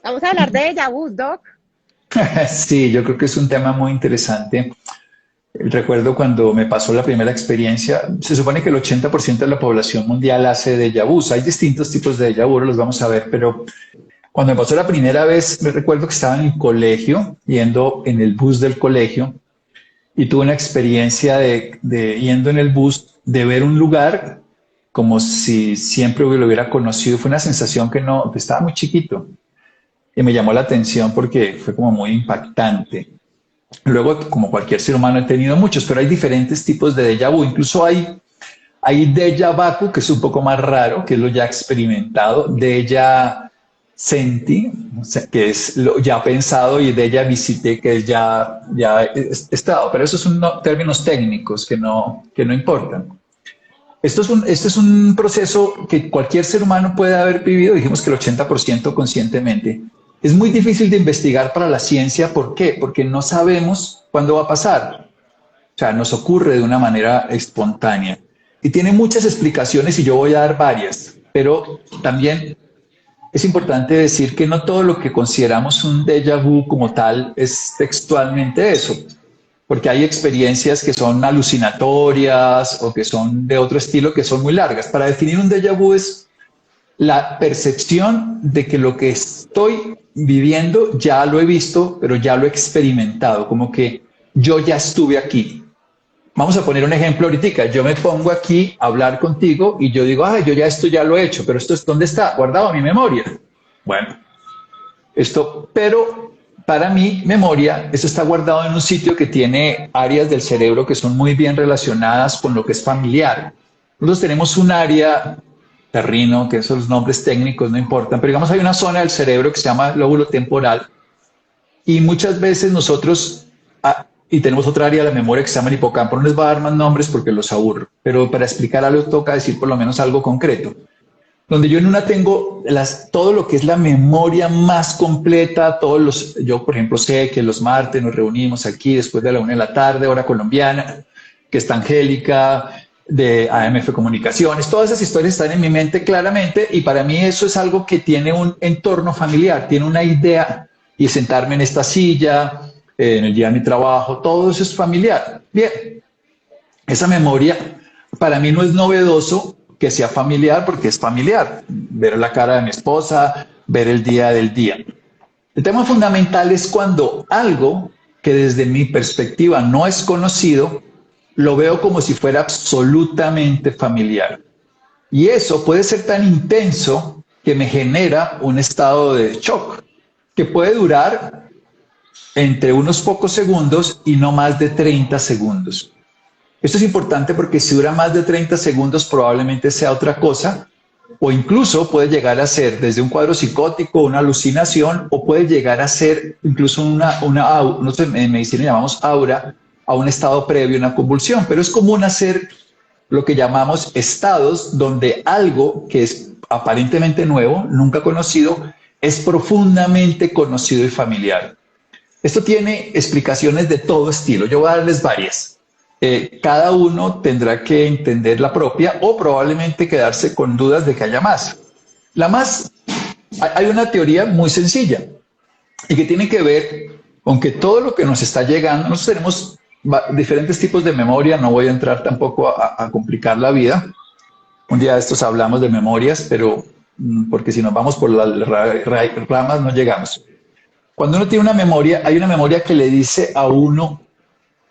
Vamos a hablar de déjà vu, Doc. Sí, yo creo que es un tema muy interesante. Recuerdo cuando me pasó la primera experiencia, se supone que el 80% de la población mundial hace déjà vus. Hay distintos tipos de déjà vu, los vamos a ver, pero cuando me pasó la primera vez, me recuerdo que estaba en el colegio, yendo en el bus del colegio, y tuve una experiencia de yendo en el bus, de ver un lugar como si siempre lo hubiera conocido. Fue una sensación que no, que estaba muy chiquito y me llamó la atención porque fue como muy impactante. Luego, como cualquier ser humano, he tenido muchos, pero hay diferentes tipos de déjà vu. Incluso hay déjà vu, que es un poco más raro, que es lo ya experimentado, déjà senti, o sea, que es lo ya pensado, y déjà visité, que es ya estado. Pero esos son términos técnicos que no importan. Esto es un proceso que cualquier ser humano puede haber vivido, dijimos que el 80% conscientemente. Es muy difícil de investigar para la ciencia. ¿Por qué? Porque no sabemos cuándo va a pasar. O sea, nos ocurre de una manera espontánea. Y tiene muchas explicaciones y yo voy a dar varias. Pero también es importante decir que no todo lo que consideramos un déjà vu como tal es textualmente eso, porque hay experiencias que son alucinatorias o que son de otro estilo, que son muy largas. Para definir un déjà vu es la percepción de que lo que estoy viviendo ya lo he visto, pero ya lo he experimentado, como que yo ya estuve aquí. Vamos a poner un ejemplo ahorita. Yo me pongo aquí a hablar contigo y yo digo, yo ya esto ya lo he hecho, pero esto es, ¿dónde está? Guardado en mi memoria. Bueno, pero para mi memoria, eso está guardado en un sitio que tiene áreas del cerebro que son muy bien relacionadas con lo que es familiar. Nosotros tenemos un área terrino, que esos nombres técnicos no importan, pero digamos hay una zona del cerebro que se llama lóbulo temporal, y muchas veces nosotros, y tenemos otra área de la memoria que se llama el hipocampo. No les voy a dar más nombres porque los aburro, pero para explicar algo toca decir por lo menos algo concreto. Donde yo en una tengo todo lo que es la memoria más completa, yo por ejemplo sé que los martes nos reunimos aquí después de la 1 de la tarde, hora colombiana, que está Angélica, de AMF Comunicaciones. Todas esas historias están en mi mente claramente, y para mí eso es algo que tiene un entorno familiar, tiene una idea, y sentarme en esta silla, en el día de mi trabajo, todo eso es familiar. Bien, esa memoria para mí no es novedoso que sea familiar, porque es familiar. Ver la cara de mi esposa, ver el día del día. El tema fundamental es cuando algo que desde mi perspectiva no es conocido, lo veo como si fuera absolutamente familiar. Y eso puede ser tan intenso que me genera un estado de shock, que puede durar entre unos pocos segundos y no más de 30 segundos. Esto es importante porque si dura más de 30 segundos probablemente sea otra cosa, o incluso puede llegar a ser desde un cuadro psicótico, una alucinación, o puede llegar a ser incluso nosotros en medicina llamamos aura, a un estado previo, una convulsión. Pero es común hacer lo que llamamos estados donde algo que es aparentemente nuevo, nunca conocido, es profundamente conocido y familiar. Esto tiene explicaciones de todo estilo. Yo voy a darles varias. Cada uno tendrá que entender la propia, o probablemente quedarse con dudas de que haya más. Hay una teoría muy sencilla y que tiene que ver con que todo lo que nos está llegando, nosotros tenemos diferentes tipos de memoria. No voy a entrar tampoco a complicar la vida. Un día de estos hablamos de memorias, pero porque si nos vamos por las ramas no llegamos. Cuando uno tiene una memoria, hay una memoria que le dice a uno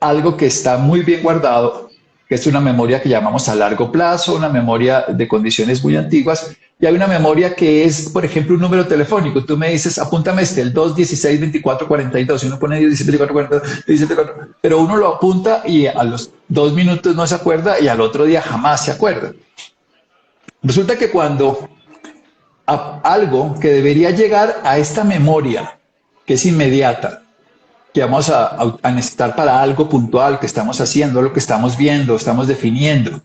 algo que está muy bien guardado, que es una memoria que llamamos a largo plazo, una memoria de condiciones muy antiguas, y hay una memoria que es, por ejemplo, un número telefónico. Tú me dices, apúntame el 216-2442, y uno pone 17-24-42, pero uno lo apunta y a los 2 minutos no se acuerda, y al otro día jamás se acuerda. Resulta que cuando algo que debería llegar a esta memoria, que es inmediata, que vamos a necesitar para algo puntual que estamos haciendo, lo que estamos viendo, estamos definiendo,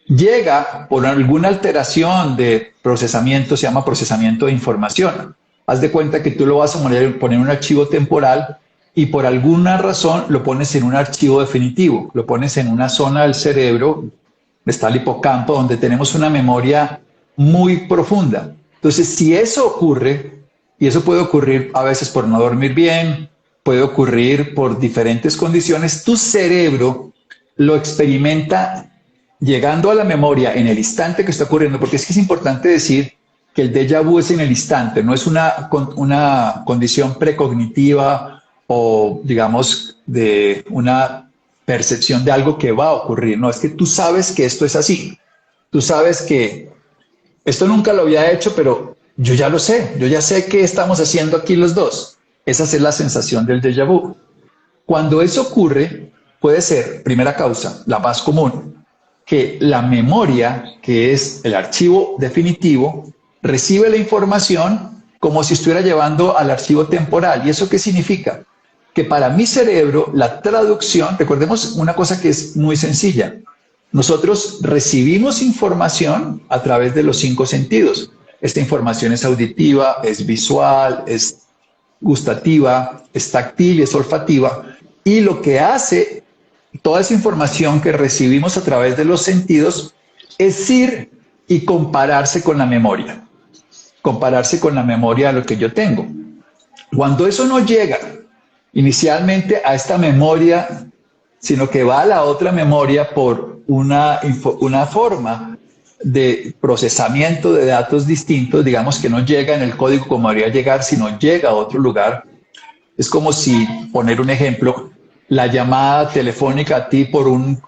llega por alguna alteración de procesamiento, se llama procesamiento de información. Haz de cuenta que tú lo vas a poner en un archivo temporal, y por alguna razón lo pones en un archivo definitivo, lo pones en una zona del cerebro, está el hipocampo, donde tenemos una memoria muy profunda. Entonces, si eso ocurre, Y eso puede ocurrir a veces por no dormir bien, puede ocurrir por diferentes condiciones. Tu cerebro lo experimenta llegando a la memoria en el instante que está ocurriendo, porque es que es importante decir que el déjà vu es en el instante, no es una condición precognitiva o, digamos, de una percepción de algo que va a ocurrir. No, es que tú sabes que esto es así. Tú sabes que esto nunca lo había hecho, pero yo ya lo sé. Yo ya sé qué estamos haciendo aquí los dos. Esa es la sensación del déjà vu. Cuando eso ocurre, puede ser, primera causa, la más común, que la memoria, que es el archivo definitivo, recibe la información como si estuviera llevando al archivo temporal. ¿Y eso qué significa? Que para mi cerebro la traducción, recordemos una cosa que es muy sencilla, nosotros recibimos información a través de los 5 sentidos. Esta información es auditiva, es visual, es gustativa, es táctil, es olfativa, y lo que hace toda esa información que recibimos a través de los sentidos es ir y compararse con la memoria de lo que yo tengo. Cuando eso no llega inicialmente a esta memoria, sino que va a la otra memoria por una forma de procesamiento de datos distintos, digamos que no llega en el código como debería llegar, sino llega a otro lugar. Es como si, poner un ejemplo, la llamada telefónica a ti por un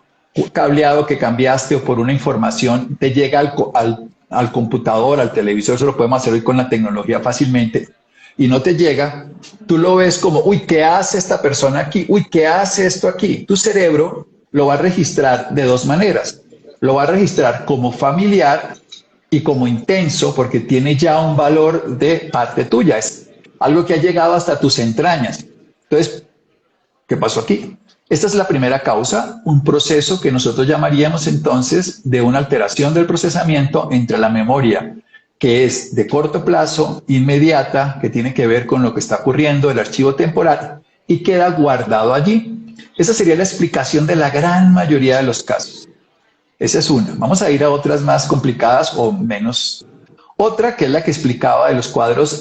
cableado que cambiaste o por una información te llega al computador, al televisor. Eso lo podemos hacer hoy con la tecnología fácilmente, y no te llega, tú lo ves como, uy, ¿qué hace esta persona aquí? Uy, ¿qué hace esto aquí? Tu cerebro lo va a registrar de 2 maneras. Lo va a registrar como familiar y como intenso, porque tiene ya un valor de parte tuya. Es algo que ha llegado hasta tus entrañas. Entonces, ¿qué pasó aquí? Esta es la primera causa, un proceso que nosotros llamaríamos entonces de una alteración del procesamiento entre la memoria, que es de corto plazo, inmediata, que tiene que ver con lo que está ocurriendo, el archivo temporal, y queda guardado allí. Esa sería la explicación de la gran mayoría de los casos. Esa es una. Vamos a ir a otras más complicadas o menos. Otra, que es la que explicaba de los cuadros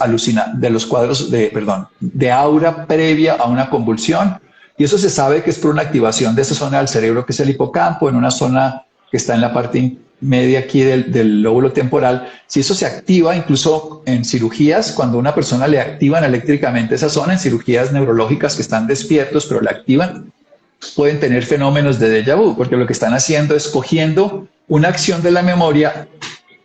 de aura previa a una convulsión. Y eso se sabe que es por una activación de esa zona del cerebro que es el hipocampo, en una zona que está en la parte media aquí del lóbulo temporal. Si eso se activa, incluso en cirugías, cuando a una persona le activan eléctricamente esa zona, en cirugías neurológicas que están despiertos, pero la activan, pueden tener fenómenos de déjà vu, porque lo que están haciendo es cogiendo una acción de la memoria.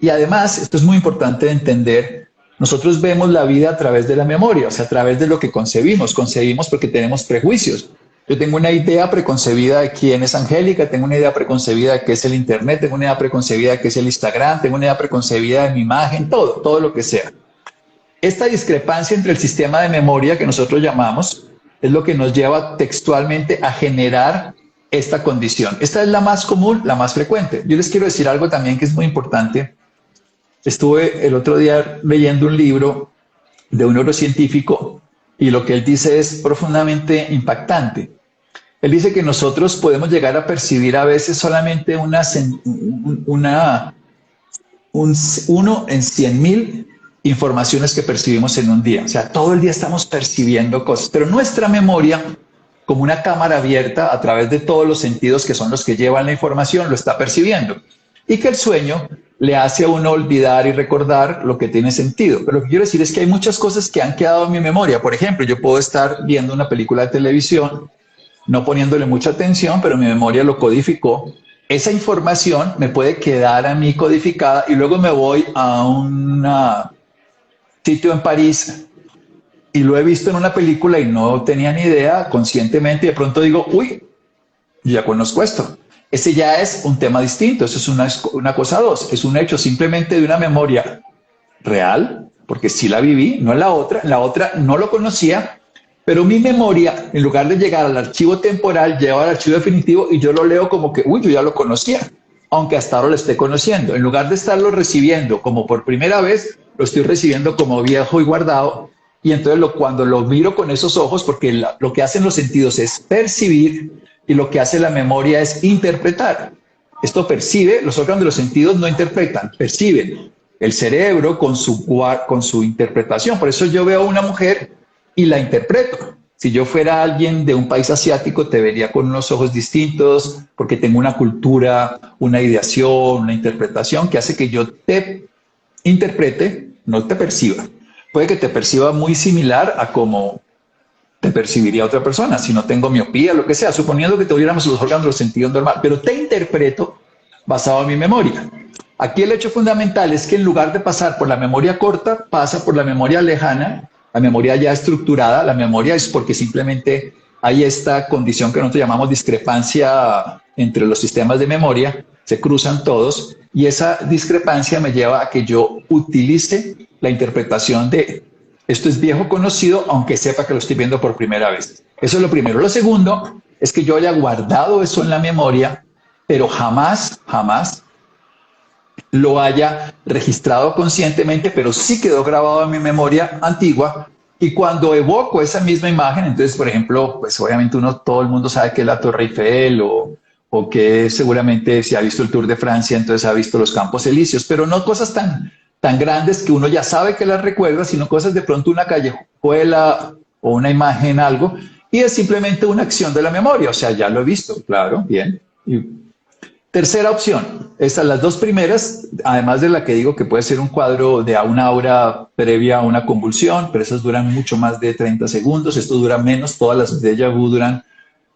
Y además, esto es muy importante de entender, nosotros vemos la vida a través de la memoria, o sea, a través de lo que concebimos. Concebimos porque tenemos prejuicios. Yo tengo una idea preconcebida de quién es Angélica, tengo una idea preconcebida de qué es el Internet, tengo una idea preconcebida de qué es el Instagram, tengo una idea preconcebida de mi imagen, todo lo que sea. Esta discrepancia entre el sistema de memoria que nosotros llamamos es lo que nos lleva textualmente a generar esta condición. Esta es la más común, la más frecuente. Yo les quiero decir algo también que es muy importante. Estuve el otro día leyendo un libro de un neurocientífico y lo que él dice es profundamente impactante. Él dice que nosotros podemos llegar a percibir a veces solamente uno en 100.000 informaciones que percibimos en un día. O sea, todo el día estamos percibiendo cosas, pero nuestra memoria, como una cámara abierta a través de todos los sentidos que son los que llevan la información, lo está percibiendo. Y que el sueño le hace a uno olvidar y recordar lo que tiene sentido. Pero lo que quiero decir es que hay muchas cosas que han quedado en mi memoria. Por ejemplo, yo puedo estar viendo una película de televisión, no poniéndole mucha atención, pero mi memoria lo codificó. Esa información me puede quedar a mí codificada y luego me voy a un sitio en París y lo he visto en una película y no tenía ni idea conscientemente, y de pronto digo, uy, ya conozco esto. Ese ya es un tema distinto, eso es una cosa dos, es un hecho simplemente de una memoria real, porque sí la viví, no en la otra no lo conocía, pero mi memoria, en lugar de llegar al archivo temporal, lleva al archivo definitivo y yo lo leo como que, uy, yo ya lo conocía, aunque hasta ahora lo esté conociendo. En lugar de estarlo recibiendo como por primera vez, lo estoy recibiendo como viejo y guardado, y entonces cuando lo miro con esos ojos, porque lo que hacen los sentidos es percibir, y lo que hace la memoria es interpretar. Esto percibe, los órganos de los sentidos no interpretan, perciben. el cerebro con su interpretación. Por eso yo veo a una mujer y la interpreto. Si yo fuera alguien de un país asiático, te vería con unos ojos distintos, porque tengo una cultura, una ideación, una interpretación que hace que yo te interprete, no te perciba. Puede que te perciba muy similar a como te percibiría otra persona, si no tengo miopía, lo que sea, suponiendo que tuviéramos los órganos de los sentidos normal, pero te interpreto basado en mi memoria. Aquí el hecho fundamental es que en lugar de pasar por la memoria corta, pasa por la memoria lejana, la memoria ya estructurada. La memoria es porque simplemente hay esta condición que nosotros llamamos discrepancia entre los sistemas de memoria, se cruzan todos, y esa discrepancia me lleva a que yo utilice la interpretación de esto es viejo conocido, aunque sepa que lo estoy viendo por primera vez. Eso es lo primero. Lo segundo es que yo haya guardado eso en la memoria, pero jamás lo haya registrado conscientemente, pero sí quedó grabado en mi memoria antigua. Y cuando evoco esa misma imagen, entonces, por ejemplo, pues obviamente todo el mundo sabe que es la Torre Eiffel o que seguramente si ha visto el Tour de Francia, entonces ha visto los Campos Elíseos, pero no cosas tan grandes que uno ya sabe que las recuerda, sino cosas de pronto una callejuela o una imagen, algo, y es simplemente una acción de la memoria. O sea, ya lo he visto, claro, bien. Y tercera opción, las dos primeras, además de la que digo que puede ser un cuadro de una hora previa a una convulsión, pero esas duran mucho más de 30 segundos, esto dura menos, todas las déjà vu duran,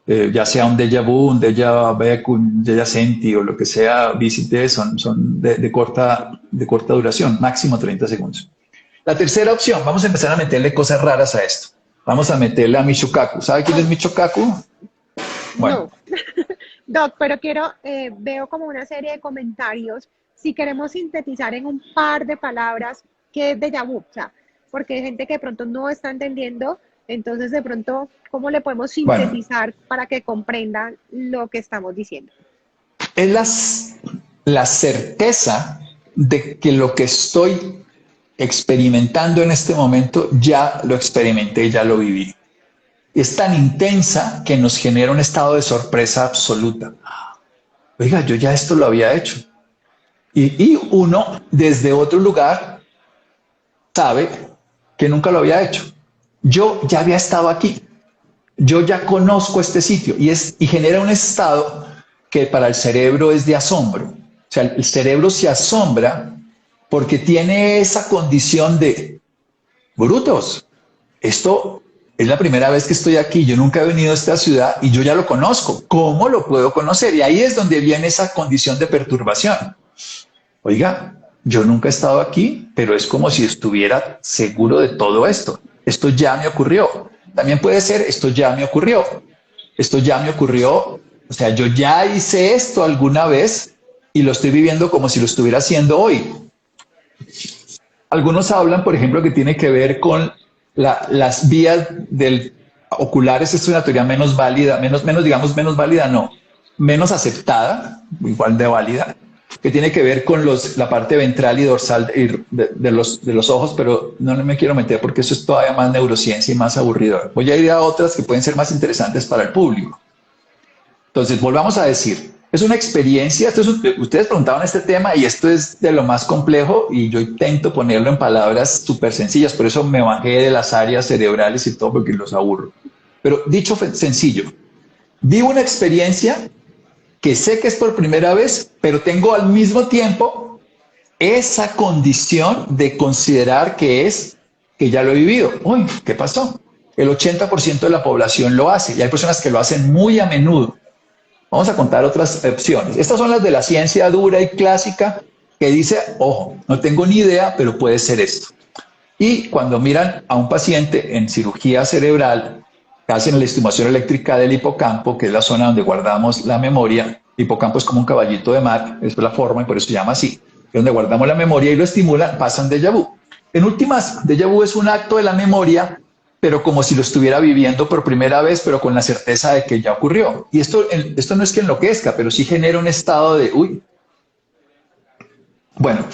ya sea un déjà vu, un déjà vu, un déjà senti o lo que sea, visité, son de corta duración, máximo 30 segundos. La tercera opción, vamos a empezar a meterle cosas raras a esto. Vamos a meterle a Michokaku. ¿Sabe quién es Michokaku? Bueno. No. Doc, pero veo como una serie de comentarios, si queremos sintetizar en un par de palabras, ¿qué es déjà vu? O sea, porque hay gente que de pronto no está entendiendo, entonces de pronto, ¿cómo le podemos sintetizar para que comprendan lo que estamos diciendo? Es la certeza de que lo que estoy experimentando en este momento ya lo experimenté, ya lo viví. Es tan intensa que nos genera un estado de sorpresa absoluta. Oiga, yo ya esto lo había hecho. Y uno desde otro lugar sabe que nunca lo había hecho. Yo ya había estado aquí. Yo ya conozco este sitio y genera un estado que para el cerebro es de asombro. O sea, el cerebro se asombra porque tiene esa condición de brutos. Esto es la primera vez que estoy aquí, yo nunca he venido a esta ciudad y yo ya lo conozco. ¿Cómo lo puedo conocer? Y ahí es donde viene esa condición de perturbación. Oiga, yo nunca he estado aquí, pero es como si estuviera seguro de todo esto. Esto ya me ocurrió. También puede ser, esto ya me ocurrió. Esto ya me ocurrió. O sea, yo ya hice esto alguna vez y lo estoy viviendo como si lo estuviera haciendo hoy. Algunos hablan, por ejemplo, que tiene que ver con las vías oculares. Es una teoría menos válida, menos válida, no, menos aceptada, igual de válida, que tiene que ver con la parte ventral y dorsal de los ojos, pero no me quiero meter porque eso es todavía más neurociencia y más aburrido. Voy a ir a otras que pueden ser más interesantes para el público. Entonces, volvamos a decir, es una experiencia, ustedes preguntaban este tema y esto es de lo más complejo y yo intento ponerlo en palabras súper sencillas, por eso me bajé de las áreas cerebrales y todo porque los aburro. Pero dicho sencillo, vivo una experiencia que sé que es por primera vez, pero tengo al mismo tiempo esa condición de considerar que ya lo he vivido. Uy, ¿qué pasó? El 80% de la población lo hace y hay personas que lo hacen muy a menudo. Vamos a contar otras opciones. Estas son las de la ciencia dura y clásica que dice, ojo, no tengo ni idea, pero puede ser esto. Y cuando miran a un paciente en cirugía cerebral, hacen la estimulación eléctrica del hipocampo, que es la zona donde guardamos la memoria. El hipocampo es como un caballito de mar, es la forma y por eso se llama así. Es donde guardamos la memoria y lo estimulan, pasan déjà vu. En últimas, déjà vu es un acto de la memoria, pero como si lo estuviera viviendo por primera vez, pero con la certeza de que ya ocurrió. Y esto no es que enloquezca, pero sí genera un estado de, uy. Bueno,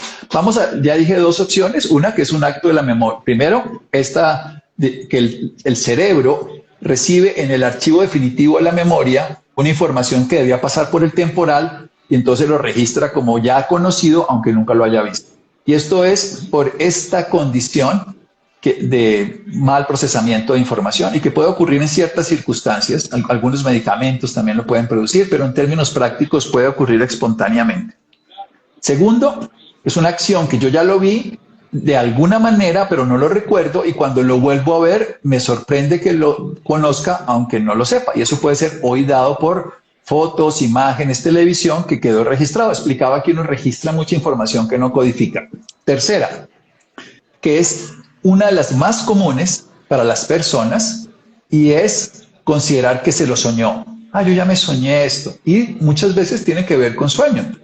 ya dije dos opciones. Una que es un acto de la memoria. Primero, que el cerebro recibe en el archivo definitivo de la memoria una información que debía pasar por el temporal y entonces lo registra como ya conocido, aunque nunca lo haya visto. Y esto es por esta condición de mal procesamiento de información y que puede ocurrir en ciertas circunstancias. Algunos medicamentos también lo pueden producir, pero en términos prácticos puede ocurrir espontáneamente. Segundo, es una acción que yo ya lo vi de alguna manera, pero no lo recuerdo, y cuando lo vuelvo a ver me sorprende que lo conozca, aunque no lo sepa. Y eso puede ser hoy dado por fotos, imágenes, televisión, que quedó registrado. Explicaba que uno registra mucha información que no codifica. Tercera, que es una de las más comunes para las personas, y es considerar que se lo soñó. Ah, yo ya me soñé esto. Y muchas veces tiene que ver con sueños,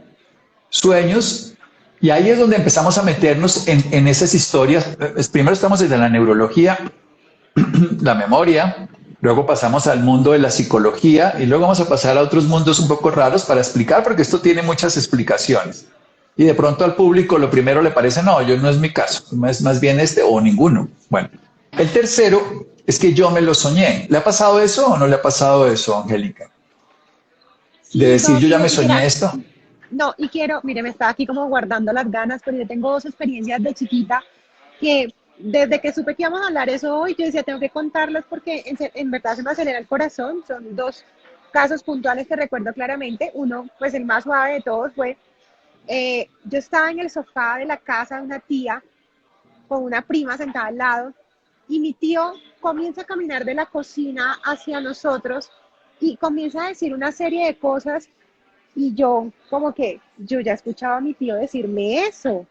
y ahí es donde empezamos a meternos en esas historias. Primero estamos desde la neurología, la memoria, luego pasamos al mundo de la psicología y luego vamos a pasar a otros mundos un poco raros para explicar, porque esto tiene muchas explicaciones. Y de pronto al público lo primero le parece, no, yo no es mi caso, es más bien este o ninguno. Bueno, el tercero es que yo me lo soñé. ¿Le ha pasado eso o no le ha pasado eso, Angélica? De decir, No, yo ya me mira, soñé esto. no, y quiero, mire, me estaba aquí como guardando las ganas, pero yo tengo dos experiencias de chiquita que desde que supe que íbamos a hablar eso hoy, yo decía, tengo que contarlas porque en verdad se me acelera el corazón. Son dos casos puntuales que recuerdo claramente. Uno, pues el más suave de todos fue, yo estaba en el sofá de la casa de una tía con una prima sentada al lado y mi tío comienza a caminar de la cocina hacia nosotros y comienza a decir una serie de cosas, y yo como que yo ya escuchaba a mi tío decirme eso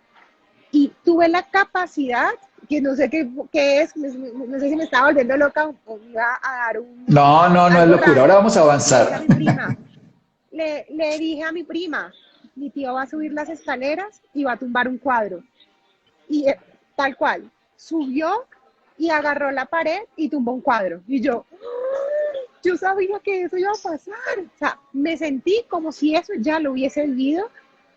y tuve la capacidad, que no sé qué es, no sé si me estaba volviendo loca o me iba a dar No, no, no es algo locura. raro. Ahora vamos a Le dije a avanzar. mi prima, le dije a mi prima, mi tío va a subir las escaleras y va a tumbar un cuadro. Y tal cual, subió y agarró la pared y tumbó un cuadro. Y yo sabía que eso iba a pasar. O sea, me sentí como si eso ya lo hubiese vivido,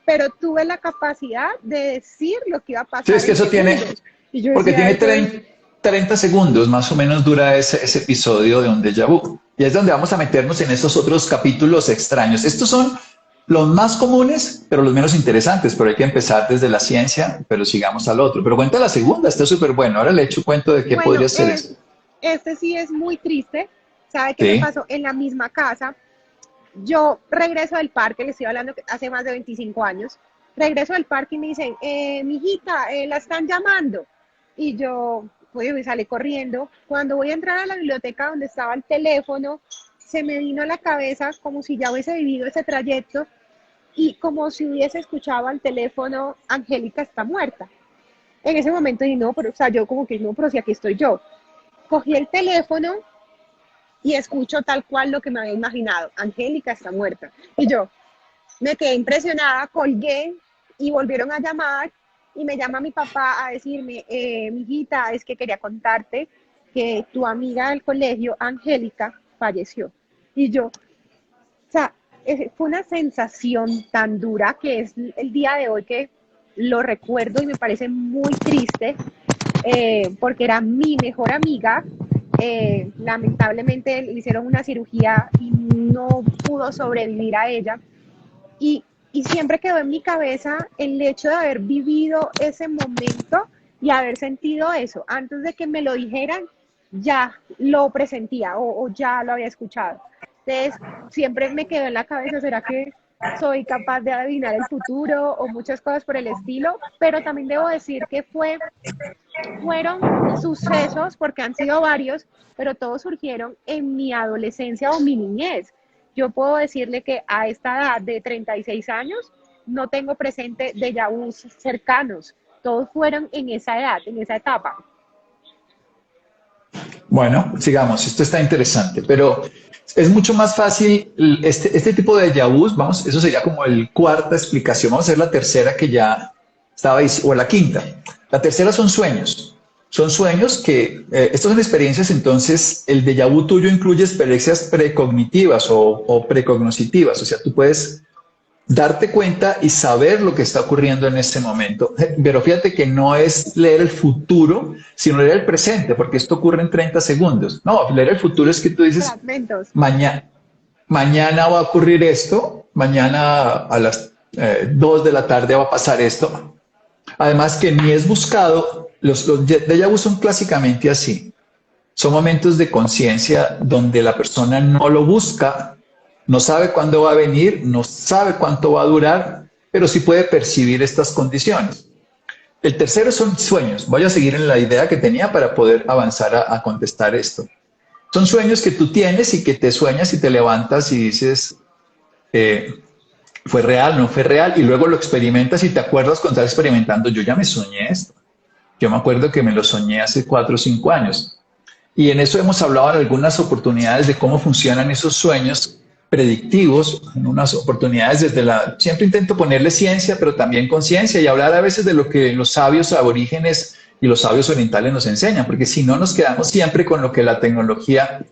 pero tuve la capacidad de decir lo que iba a Sí, pasar es que en eso tiene, segundos. Y yo porque decía, tiene eso es 30 segundos más o menos dura ese episodio de un déjà vu. Y es donde vamos a meternos en esos otros capítulos extraños. Estos son los más comunes, pero los menos interesantes, pero hay que empezar desde la ciencia, pero sigamos al otro. Pero cuenta la segunda, está súper bueno. Ahora le echo cuento de qué bueno, podría ser esto. este sí es muy triste. ¿Sabe qué me Sí, pasó? En la misma casa, yo regreso del parque, le estoy hablando que hace más de 25 años, regreso del parque y me dicen, mijita, la están llamando. Y yo, pues, me salí corriendo. Cuando voy a entrar a la biblioteca donde estaba el teléfono, se me vino a la cabeza como si ya hubiese vivido ese trayecto y como si hubiese escuchado al teléfono, Angélica está muerta. En ese momento dije, no, pero, o sea, yo como que no, pero si aquí estoy yo. Cogí el teléfono y escucho tal cual lo que me había imaginado. Angélica está muerta. Y yo me quedé impresionada, colgué y volvieron a llamar y me llama mi papá a decirme, mijita, es que quería contarte que tu amiga del colegio, Angélica, falleció. Y yo, o sea, fue una sensación tan dura que es el día de hoy que lo recuerdo y me parece muy triste, porque era mi mejor amiga. Lamentablemente le hicieron una cirugía y no pudo sobrevivir a ella. Y siempre quedó en mi cabeza el hecho de haber vivido ese momento y haber sentido eso. Antes de que me lo dijeran, ya lo presentía o ya lo había escuchado. Entonces, siempre me quedó en la cabeza, ¿será que soy capaz de adivinar el futuro o muchas cosas por el estilo? Pero también debo decir que fueron sucesos, porque han sido varios, pero todos surgieron en mi adolescencia o mi niñez. Yo puedo decirle que a esta edad de 36 años no tengo presente déjà vus cercanos. Todos fueron en esa edad, en esa etapa. bueno, sigamos. Esto está interesante, pero es mucho más fácil este tipo de déjà vus, vamos, eso sería como el cuarta explicación. Vamos a hacer la tercera que ya estaba ahí, o la quinta. La tercera son sueños. Son sueños que, estas son experiencias, entonces el déjà vu tuyo incluye experiencias precognitivas o precognoscitivas, o sea, tú puedes darte cuenta y saber lo que está ocurriendo en este momento. Pero fíjate que no es leer el futuro, sino leer el presente, porque esto ocurre en 30 segundos. No, leer el futuro es que tú dices, Fragmentos. mañana va a ocurrir esto, mañana a las 2 de la tarde va a pasar esto. Además que ni es buscado, los déjà vu son clásicamente así. Son momentos de conciencia donde la persona no lo busca, no sabe cuándo va a venir, no sabe cuánto va a durar, pero sí puede percibir estas condiciones. El tercero son sueños. Voy a seguir en la idea que tenía para poder avanzar a contestar esto. Son sueños que tú tienes y que te sueñas y te levantas y dices, fue real, no fue real, y luego lo experimentas y te acuerdas cuando estás experimentando, yo ya me soñé esto. Yo me acuerdo que me lo soñé hace 4 o 5 años. Y en eso hemos hablado en algunas oportunidades de cómo funcionan esos sueños predictivos, en unas oportunidades siempre intento ponerle ciencia, pero también conciencia y hablar a veces de lo que los sabios aborígenes y los sabios orientales nos enseñan, porque si no nos quedamos siempre con lo que la tecnología...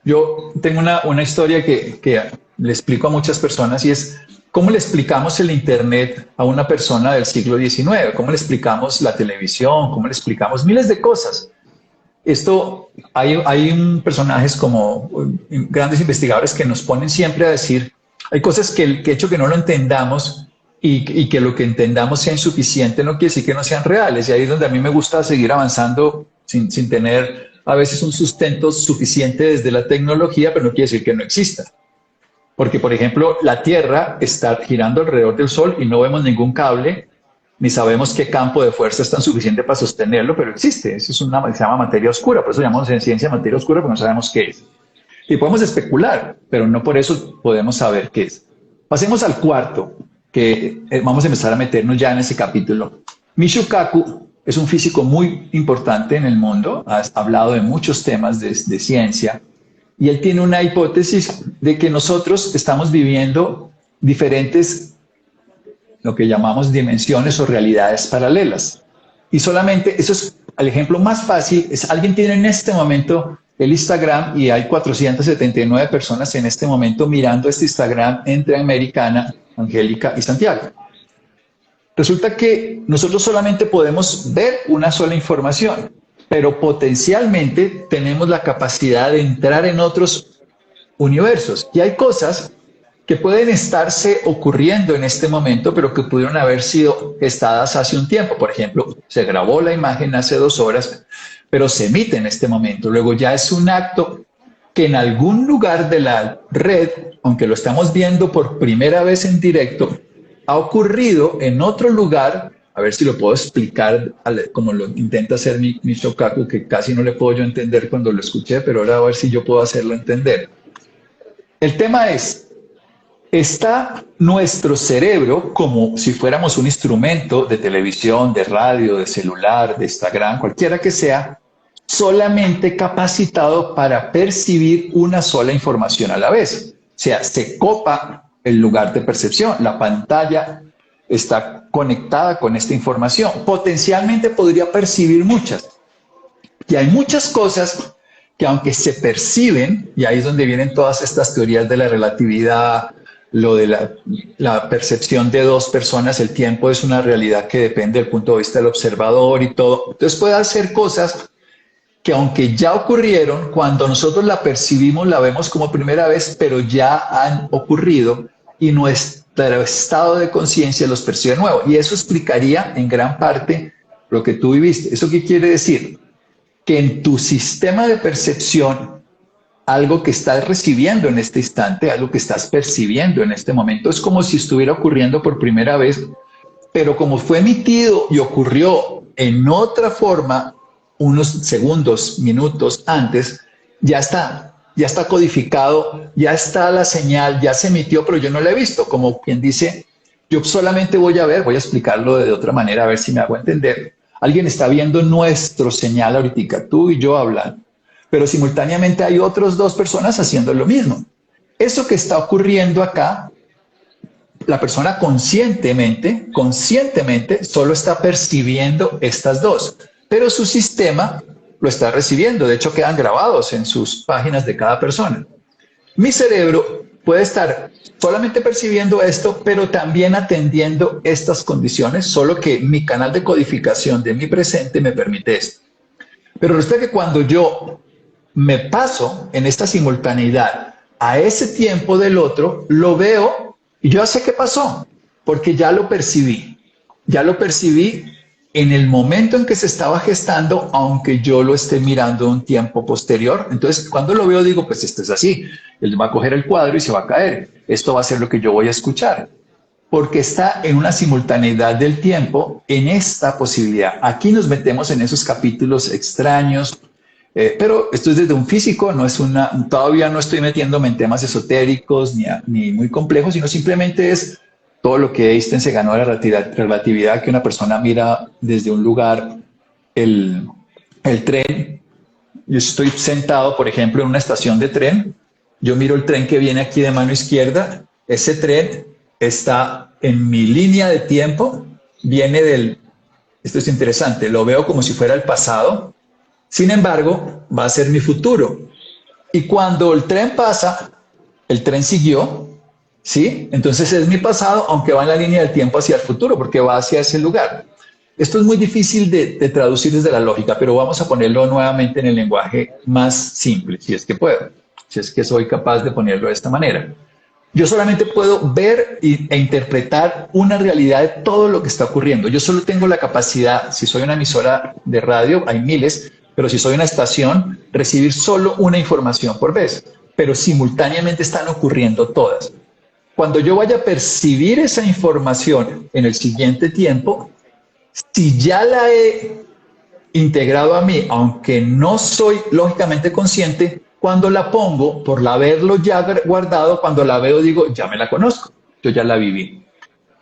Yo tengo una historia que le explico a muchas personas y es cómo le explicamos el Internet a una persona del siglo XIX, cómo le explicamos la televisión, cómo le explicamos miles de cosas. Esto, hay personajes como grandes investigadores que nos ponen siempre a decir, hay cosas que el hecho que no lo entendamos y que lo que entendamos sea insuficiente no quiere decir que no sean reales. Y ahí es donde a mí me gusta seguir avanzando sin tener a veces un sustento suficiente desde la tecnología, pero no quiere decir que no exista. Porque, por ejemplo, la Tierra está girando alrededor del Sol y no vemos ningún cable, ni sabemos qué campo de fuerza es tan suficiente para sostenerlo, pero existe. Eso es se llama materia oscura, por eso llamamos en ciencia materia oscura, porque no sabemos qué es. Y podemos especular, pero no por eso podemos saber qué es. Pasemos al cuarto, que vamos a empezar a meternos ya en ese capítulo. Michio Kaku es un físico muy importante en el mundo, ha hablado de muchos temas de ciencia, y él tiene una hipótesis de que nosotros estamos viviendo diferentes, lo que llamamos dimensiones o realidades paralelas. Y solamente, eso es el ejemplo más fácil, es alguien tiene en este momento el Instagram y hay 479 personas en este momento mirando este Instagram entre Americana, Angélica y Santiago. Resulta que nosotros solamente podemos ver una sola información, pero potencialmente tenemos la capacidad de entrar en otros universos. Y hay cosas que pueden estarse ocurriendo en este momento, pero que pudieron haber sido gestadas hace un tiempo. Por ejemplo, se grabó la imagen hace 2 horas, pero se emite en este momento. Luego ya es un acto que en algún lugar de la red, aunque lo estamos viendo por primera vez en directo, ha ocurrido en otro lugar, a ver si lo puedo explicar como lo intenta hacer mi Shokaku, que casi no le puedo yo entender cuando lo escuché, pero ahora a ver si yo puedo hacerlo entender. El tema es, está nuestro cerebro como si fuéramos un instrumento de televisión, de radio, de celular, de Instagram, cualquiera que sea, solamente capacitado para percibir una sola información a la vez. O sea, se copa el lugar de percepción, la pantalla está conectada con esta información. Potencialmente podría percibir muchas. Y hay muchas cosas que aunque se perciben, y ahí es donde vienen todas estas teorías de la relatividad, lo de la percepción de 2 personas, el tiempo es una realidad que depende del punto de vista del observador y todo. Entonces puede hacer cosas que aunque ya ocurrieron, cuando nosotros la percibimos, la vemos como primera vez, pero ya han ocurrido y nuestro estado de conciencia los percibe de nuevo. Y eso explicaría en gran parte lo que tú viviste. ¿Eso qué quiere decir? Que en tu sistema de percepción, algo que estás recibiendo en este instante, algo que estás percibiendo en este momento, es como si estuviera ocurriendo por primera vez, pero como fue emitido y ocurrió en otra forma, unos segundos, minutos antes, ya está codificado, ya está la señal, ya se emitió, pero yo no la he visto. Como quien dice, yo solamente voy a explicarlo de otra manera, a ver si me hago entender. Alguien está viendo nuestro señal ahorita, tú y yo hablando, pero simultáneamente hay otras 2 personas haciendo lo mismo. Eso que está ocurriendo acá, la persona conscientemente solo está percibiendo estas 2, pero su sistema lo está recibiendo. De hecho, quedan grabados en sus páginas de cada persona. Mi cerebro puede estar solamente percibiendo esto, pero también atendiendo estas condiciones, solo que mi canal de codificación de mi presente me permite esto. Pero resulta que cuando yo me paso en esta simultaneidad a ese tiempo del otro, lo veo y yo ya sé qué pasó, porque ya lo percibí en el momento en que se estaba gestando, aunque yo lo esté mirando un tiempo posterior. Entonces, cuando lo veo, digo, pues esto es así. Él va a coger el cuadro y se va a caer. Esto va a ser lo que yo voy a escuchar. Porque está en una simultaneidad del tiempo en esta posibilidad. Aquí nos metemos en esos capítulos extraños, pero esto es desde un físico, no es todavía no estoy metiéndome en temas esotéricos ni muy complejos, sino simplemente es todo lo que Einstein se ganó de la relatividad, que una persona mira desde un lugar el tren. Yo estoy sentado, por ejemplo, en una estación de tren, yo miro el tren que viene aquí de mano izquierda, ese tren está en mi línea de tiempo, esto es interesante, lo veo como si fuera el pasado, sin embargo, va a ser mi futuro. Y cuando el tren pasa, el tren siguió, ¿sí? Entonces es mi pasado, aunque va en la línea del tiempo hacia el futuro, porque va hacia ese lugar. Esto es muy difícil de traducir desde la lógica, pero vamos a ponerlo nuevamente en el lenguaje más simple, si es que puedo, si es que soy capaz de ponerlo de esta manera. Yo solamente puedo ver e interpretar una realidad de todo lo que está ocurriendo. Yo solo tengo la capacidad, si soy una emisora de radio, hay miles, pero si soy una estación, recibir solo una información por vez, pero simultáneamente están ocurriendo todas. Cuando yo vaya a percibir esa información en el siguiente tiempo, si ya la he integrado a mí, aunque no soy lógicamente consciente, cuando la pongo, por haberlo ya guardado, cuando la veo digo, ya me la conozco, yo ya la viví.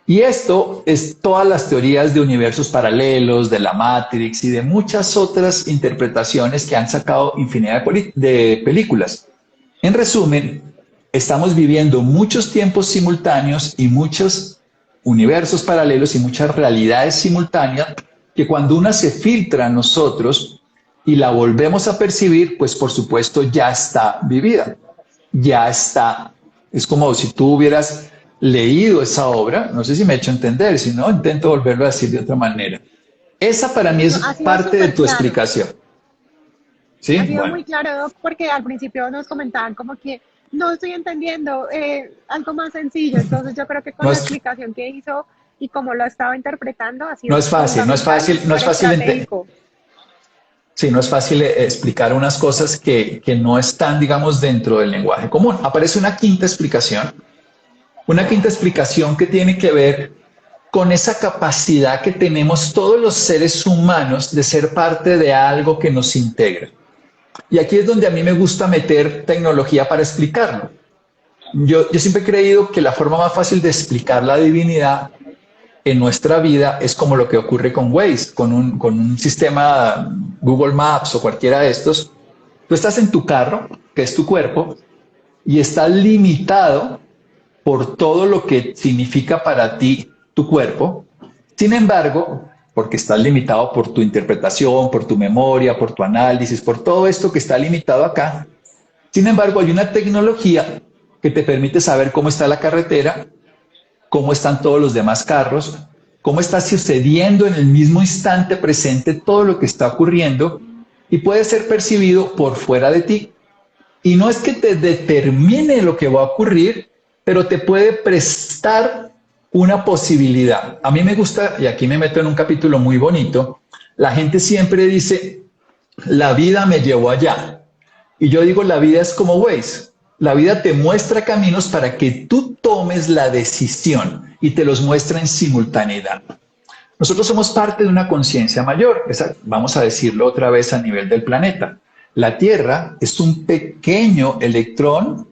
Y esto es todas las teorías de universos paralelos, de la Matrix y de muchas otras interpretaciones que han sacado infinidad de películas. En resumen, estamos viviendo muchos tiempos simultáneos y muchos universos paralelos y muchas realidades simultáneas que cuando una se filtra a nosotros y la volvemos a percibir, pues por supuesto ya está vivida, ya está. Es como si tú hubieras leído esa obra, no sé si me he hecho entender, si no, intento volverlo a decir de otra manera. Esa para mí es parte de tu explicación. ¿Sí? Ha sido muy claro, Doc, porque al principio nos comentaban como que no estoy entendiendo, algo más sencillo. Entonces yo creo que con la explicación que hizo y como lo estaba interpretando ha sido no es fácil, no es fácil Sí, no es fácil explicar unas cosas que no están, digamos, dentro del lenguaje común. Aparece una quinta explicación que tiene que ver con esa capacidad que tenemos todos los seres humanos de ser parte de algo que nos integra. Y aquí es donde a mí me gusta meter tecnología para explicarlo. Yo siempre he creído que la forma más fácil de explicar la divinidad en nuestra vida es como lo que ocurre con Waze, con un sistema Google Maps o cualquiera de estos. Tú estás en tu carro, que es tu cuerpo, y estás limitado por todo lo que significa para ti tu cuerpo. Sin embargo, porque estás limitado por tu interpretación, por tu memoria, por tu análisis, por todo esto que está limitado acá. Sin embargo, hay una tecnología que te permite saber cómo está la carretera, cómo están todos los demás carros, cómo está sucediendo en el mismo instante presente todo lo que está ocurriendo y puede ser percibido por fuera de ti. Y no es que te determine lo que va a ocurrir, pero te puede prestar una posibilidad. A mí me gusta, y aquí me meto en un capítulo muy bonito, la gente siempre dice, la vida me llevó allá. Y yo digo, la vida es como Waze. La vida te muestra caminos para que tú tomes la decisión y te los muestra en simultaneidad. Nosotros somos parte de una conciencia mayor, vamos a decirlo otra vez a nivel del planeta. La Tierra es un pequeño electrón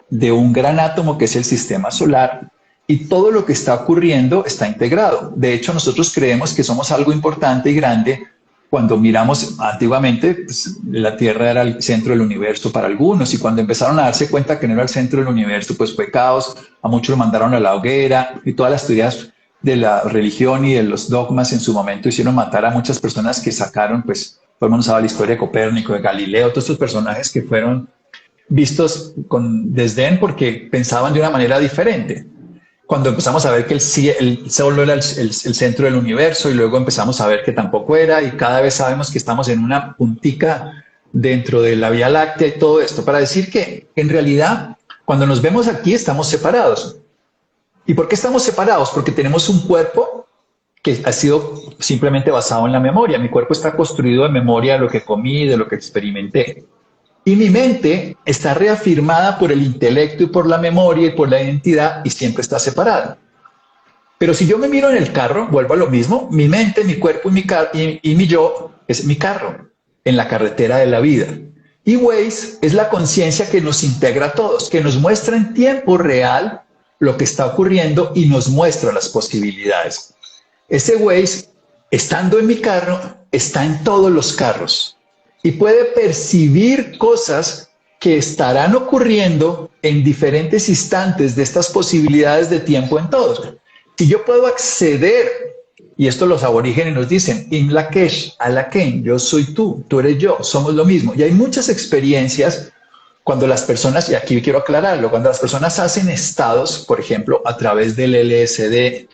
de un gran átomo que es el sistema solar y todo lo que está ocurriendo está integrado. De hecho, nosotros creemos que somos algo importante y grande. Cuando miramos antiguamente, pues, la Tierra era el centro del universo para algunos y cuando empezaron a darse cuenta que no era el centro del universo, pues fue caos, a muchos lo mandaron a la hoguera y todas las teorías de la religión y de los dogmas en su momento hicieron matar a muchas personas que sacaron, pues todo el mundo sabe la historia de Copérnico, de Galileo, todos estos personajes que fueron vistos con desdén porque pensaban de una manera diferente. Cuando empezamos a ver que el Sol no era el centro del universo y luego empezamos a ver que tampoco era y cada vez sabemos que estamos en una puntica dentro de la Vía Láctea y todo esto, para decir que en realidad cuando nos vemos aquí estamos separados. ¿Y por qué estamos separados? Porque tenemos un cuerpo que ha sido simplemente basado en la memoria. Mi cuerpo está construido de memoria de lo que comí, de lo que experimenté. Y mi mente está reafirmada por el intelecto y por la memoria y por la identidad y siempre está separada. Pero si yo me miro en el carro, vuelvo a lo mismo, mi mente, mi cuerpo y mi yo es mi carro en la carretera de la vida. Y Waze es la conciencia que nos integra a todos, que nos muestra en tiempo real lo que está ocurriendo y nos muestra las posibilidades. Ese Waze, estando en mi carro, está en todos los carros y puede percibir cosas que estarán ocurriendo en diferentes instantes de estas posibilidades de tiempo en todos. Si yo puedo acceder, y esto los aborígenes nos dicen, Im Lakesh, Alaken, yo soy tú eres yo, somos lo mismo. Y hay muchas experiencias cuando las personas, y aquí quiero aclararlo, cuando las personas hacen estados, por ejemplo, a través del LSD,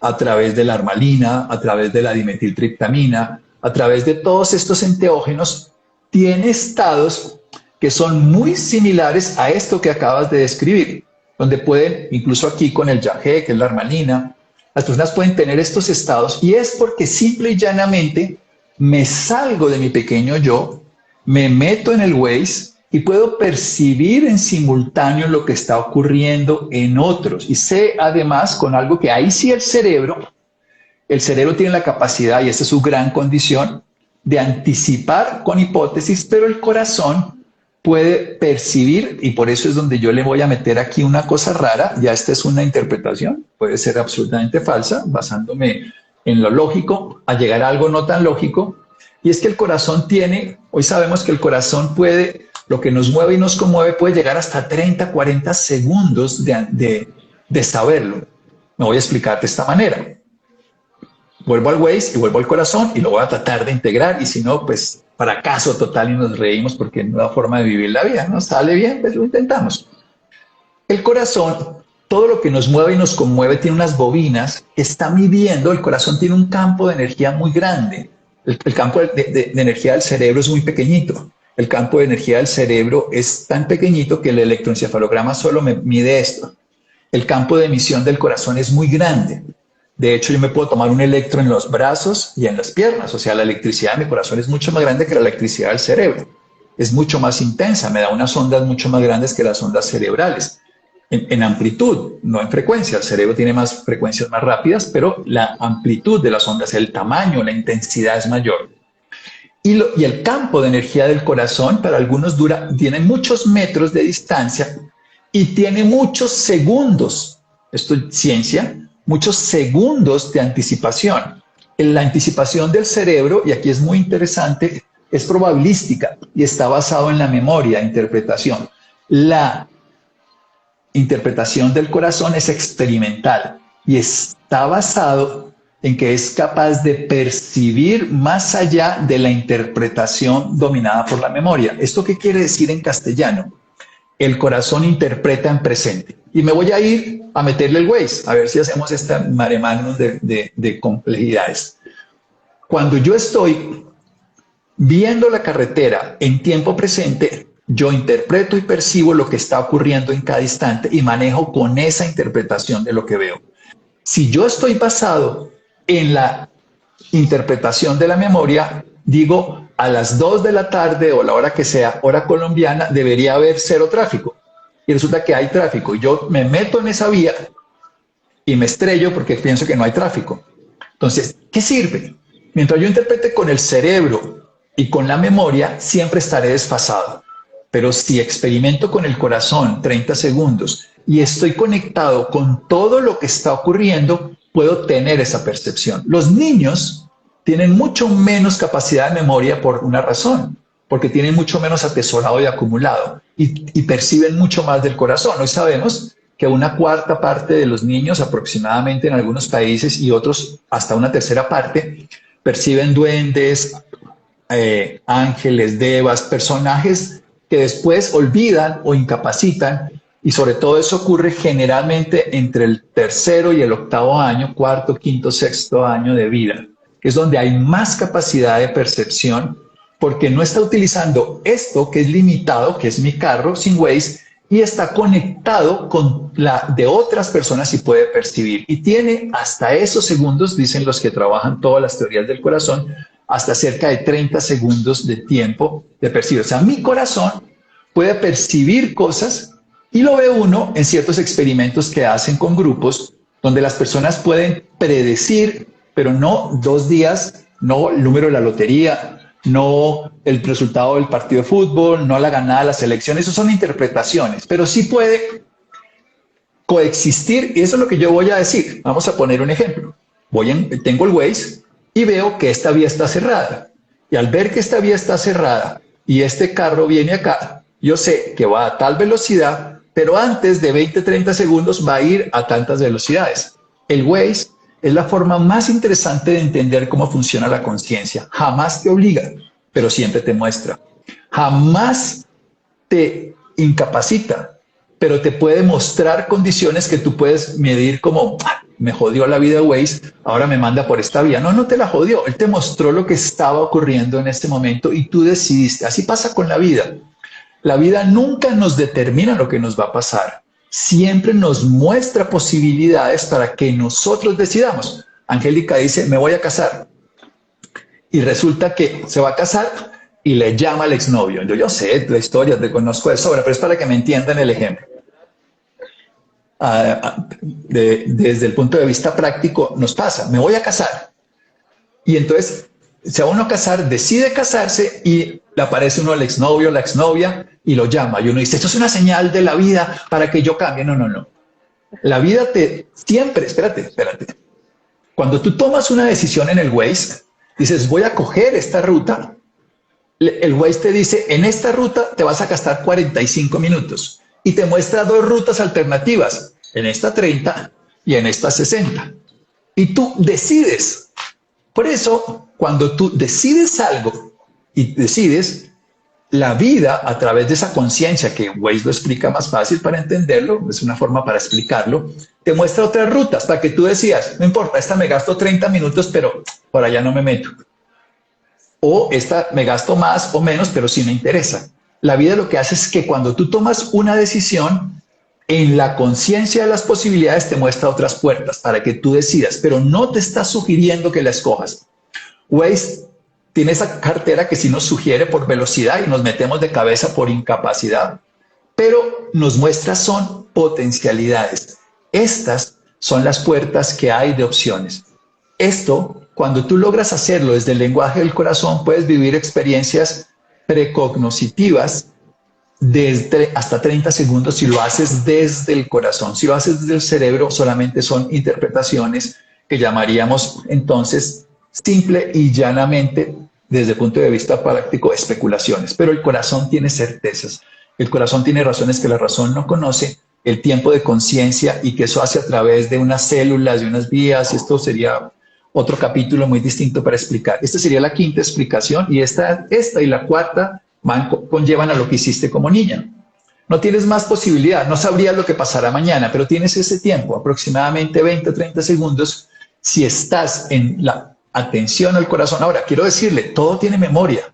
a través de la armalina, a través de la dimetiltriptamina, a través de todos estos enteógenos, tiene estados que son muy similares a esto que acabas de describir, donde pueden, incluso aquí con el yagé, que es la armalina, las personas pueden tener estos estados y es porque simple y llanamente me salgo de mi pequeño yo, me meto en el Waze y puedo percibir en simultáneo lo que está ocurriendo en otros. Y sé además con algo que ahí sí el cerebro tiene la capacidad, y esa es su gran condición, de anticipar con hipótesis, pero el corazón puede percibir, y por eso es donde yo le voy a meter aquí una cosa rara. Ya esta es una interpretación, puede ser absolutamente falsa, basándome en lo lógico, a llegar a algo no tan lógico, y es que el corazón tiene, hoy sabemos que el corazón puede, lo que nos mueve y nos conmueve puede llegar hasta 30, 40 segundos de saberlo. Me voy a explicar de esta manera. Vuelvo al Waze y vuelvo al corazón y lo voy a tratar de integrar, y si no, pues fracaso total y nos reímos porque no es la forma de vivir la vida, ¿no? Sale bien, pues lo intentamos. El corazón, todo lo que nos mueve y nos conmueve tiene unas bobinas que está midiendo. El corazón tiene un campo de energía muy grande. El campo de energía del cerebro es muy pequeñito. El campo de energía del cerebro es tan pequeñito que el electroencefalograma solo me mide esto. El campo de emisión del corazón es muy grande. De hecho, yo me puedo tomar un electro en los brazos y en las piernas. O sea, la electricidad de mi corazón es mucho más grande que la electricidad del cerebro. Es mucho más intensa, me da unas ondas mucho más grandes que las ondas cerebrales. En amplitud, no en frecuencia. El cerebro tiene más frecuencias más rápidas, pero la amplitud de las ondas, el tamaño, la intensidad es mayor. Y el campo de energía del corazón para algunos tiene muchos metros de distancia y tiene muchos segundos. Esto es ciencia. Muchos segundos de anticipación. La anticipación del cerebro, y aquí es muy interesante, es probabilística y está basado en la memoria, interpretación. La interpretación del corazón es experimental y está basado en que es capaz de percibir más allá de la interpretación dominada por la memoria. ¿Esto qué quiere decir en castellano? El corazón interpreta en presente. Y me voy a ir a meterle el Waze, a ver si hacemos esta mare magnum de complejidades. Cuando yo estoy viendo la carretera en tiempo presente, yo interpreto y percibo lo que está ocurriendo en cada instante y manejo con esa interpretación de lo que veo. Si yo estoy basado en la interpretación de la memoria, digo, a las 2 de la tarde o la hora que sea, hora colombiana, debería haber cero tráfico. Y resulta que hay tráfico. Yo me meto en esa vía y me estrello porque pienso que no hay tráfico. Entonces, ¿qué sirve? Mientras yo interprete con el cerebro y con la memoria, siempre estaré desfasado. Pero si experimento con el corazón 30 segundos y estoy conectado con todo lo que está ocurriendo, puedo tener esa percepción. Los niños tienen mucho menos capacidad de memoria por una razón, porque tienen mucho menos atesorado y acumulado y perciben mucho más del corazón. Hoy sabemos que una cuarta parte de los niños, aproximadamente en algunos países y otros hasta una tercera parte, perciben duendes, ángeles, devas, personajes que después olvidan o incapacitan, y sobre todo eso ocurre generalmente entre el tercero y el octavo año, cuarto, quinto, sexto año de vida, que es donde hay más capacidad de percepción, porque no está utilizando esto que es limitado, que es mi carro sin Waze, y está conectado con la de otras personas y puede percibir. Y tiene hasta esos segundos, dicen los que trabajan todas las teorías del corazón, hasta cerca de 30 segundos de tiempo de percibir. O sea, mi corazón puede percibir cosas y lo ve uno en ciertos experimentos que hacen con grupos donde las personas pueden predecir, pero no 2 días, no el número de la lotería, no el resultado del partido de fútbol, no la ganada de las elecciones, eso son interpretaciones, pero sí puede coexistir, y eso es lo que yo voy a decir. Vamos a poner un ejemplo. Tengo el Waze y veo que esta vía está cerrada, y al ver que esta vía está cerrada y este carro viene acá, yo sé que va a tal velocidad, pero antes de 20-30 segundos va a ir a tantas velocidades. El Waze es la forma más interesante de entender cómo funciona la conciencia. Jamás te obliga, pero siempre te muestra. Jamás te incapacita, pero te puede mostrar condiciones que tú puedes medir como, me jodió la vida Waze, ahora me manda por esta vía. No, no te la jodió. Él te mostró lo que estaba ocurriendo en este momento y tú decidiste. Así pasa con la vida. La vida nunca nos determina lo que nos va a pasar. Siempre nos muestra posibilidades para que nosotros decidamos. Angélica dice, me voy a casar. Y resulta que se va a casar y le llama al exnovio. Yo sé la historia, te conozco de sobra, pero es para que me entiendan el ejemplo. Desde el punto de vista práctico nos pasa, me voy a casar. Y entonces se va uno a casar, decide casarse y le aparece uno al exnovio, la exnovia, y lo llama. Y uno dice, esto es una señal de la vida para que yo cambie. No, no, no. La vida siempre, espérate. Cuando tú tomas una decisión en el Waze, dices, voy a coger esta ruta. El Waze te dice, en esta ruta te vas a gastar 45 minutos. Y te muestra 2 rutas alternativas, en esta 30 y en esta 60. Y tú decides. Por eso, cuando tú decides algo y decides, la vida a través de esa conciencia, que Waze lo explica más fácil para entenderlo, es una forma para explicarlo, te muestra otras rutas para que tú decidas, no importa, esta me gasto 30 minutos, pero por allá no me meto. O esta me gasto más o menos, pero sí me interesa. La vida lo que hace es que cuando tú tomas una decisión, en la conciencia de las posibilidades te muestra otras puertas para que tú decidas, pero no te está sugiriendo que la escojas. Waze tiene esa cartera que sí nos sugiere por velocidad y nos metemos de cabeza por incapacidad, pero nos muestra son potencialidades. Estas son las puertas que hay de opciones. Esto, cuando tú logras hacerlo desde el lenguaje del corazón, puedes vivir experiencias precognoscitivas desde hasta 30 segundos si lo haces desde el corazón. Si lo haces desde el cerebro, solamente son interpretaciones que llamaríamos entonces simple y llanamente, desde el punto de vista práctico, especulaciones. Pero el corazón tiene certezas. El corazón tiene razones que la razón no conoce, el tiempo de conciencia, y que eso hace a través de unas células, de unas vías. Esto sería otro capítulo muy distinto para explicar. Esta sería la quinta explicación, y esta y la cuarta conllevan a lo que hiciste como niña. No tienes más posibilidad, no sabrías lo que pasará mañana, pero tienes ese tiempo, aproximadamente 20 o 30 segundos, si estás en la atención al corazón. Ahora, quiero decirle, todo tiene memoria,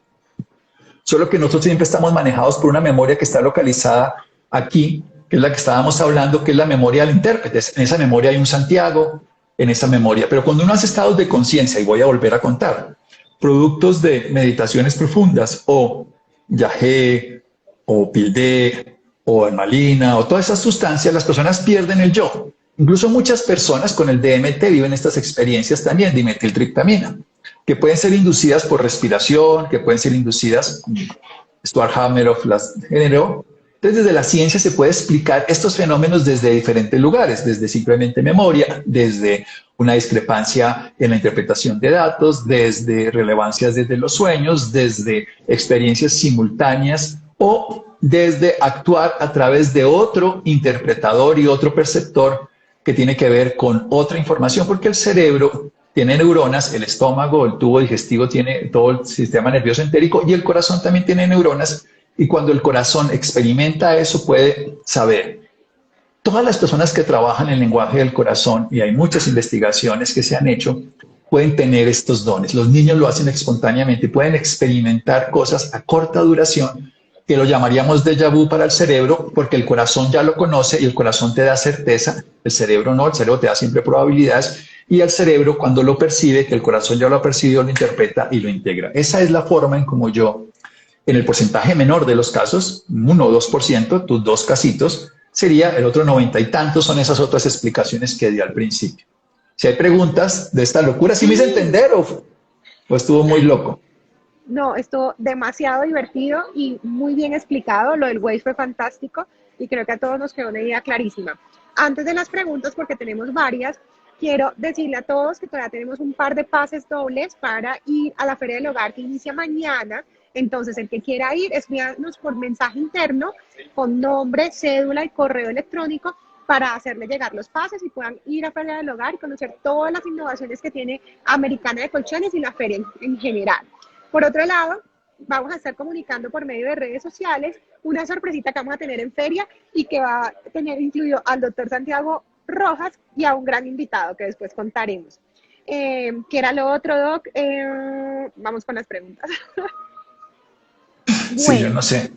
solo que nosotros siempre estamos manejados por una memoria que está localizada aquí, que es la que estábamos hablando, que es la memoria del intérprete. En esa memoria hay un Santiago, en esa memoria. Pero cuando uno hace estados de conciencia, y voy a volver a contar, productos de meditaciones profundas, o yagé, o pildé, o hermalina, o todas esas sustancias, las personas pierden el yo. Incluso muchas personas con el DMT viven estas experiencias también, dimetiltriptamina, que pueden ser inducidas por respiración, que pueden ser inducidas, Stuart Hameroff las generó. Entonces, desde la ciencia se puede explicar estos fenómenos desde diferentes lugares, desde simplemente memoria, desde una discrepancia en la interpretación de datos, desde relevancias desde los sueños, desde experiencias simultáneas, o desde actuar a través de otro interpretador y otro perceptor que tiene que ver con otra información, porque el cerebro tiene neuronas, el estómago, el tubo digestivo tiene todo el sistema nervioso entérico, y el corazón también tiene neuronas, y cuando el corazón experimenta eso puede saber. Todas las personas que trabajan en el lenguaje del corazón, y hay muchas investigaciones que se han hecho, pueden tener estos dones. Los niños lo hacen espontáneamente, pueden experimentar cosas a corta duración que lo llamaríamos déjà vu para el cerebro, porque el corazón ya lo conoce y el corazón te da certeza, el cerebro no, el cerebro te da siempre probabilidades, y el cerebro cuando lo percibe, que el corazón ya lo ha percibido, lo interpreta y lo integra. Esa es la forma en como yo, en el porcentaje menor de los casos, 1 o 2%, tus dos casitos, sería el otro 90 y tantos, son esas otras explicaciones que di al principio. Si hay preguntas de esta locura, ¿sí me hice entender o estuvo muy loco? No, estuvo demasiado divertido y muy bien explicado. Lo del Waze fue fantástico y creo que a todos nos quedó una idea clarísima. Antes de las preguntas, porque tenemos varias, quiero decirle a todos que todavía tenemos un par de pases dobles para ir a la Feria del Hogar que inicia mañana. Entonces, el que quiera ir, escríbanos por mensaje interno con nombre, cédula y correo electrónico para hacerle llegar los pases y puedan ir a Feria del Hogar y conocer todas las innovaciones que tiene Americana de Colchones y la feria en general. Por otro lado, vamos a estar comunicando por medio de redes sociales una sorpresita que vamos a tener en feria y que va a tener incluido al doctor Santiago Rojas y a un gran invitado que después contaremos. ¿Qué era lo otro, Doc? Vamos con las preguntas. Sí, yo no sé.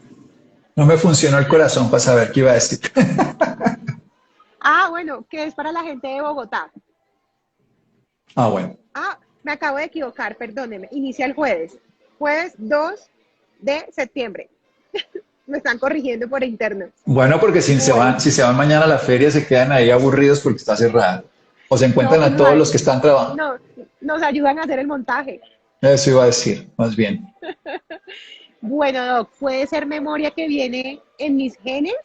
No me funcionó el corazón para saber qué iba a decir. Bueno, que es para la gente de Bogotá. Bueno. Me acabo de equivocar, perdóneme. Inicia el jueves 2 de septiembre. Me están corrigiendo por interno. Bueno, porque si se van mañana a la feria, se quedan ahí aburridos porque está cerrada. O se encuentran a todos los que están trabajando. No, nos ayudan a hacer el montaje. Eso iba a decir, más bien. Bueno, Doc, ¿puede ser memoria que viene en mis genes?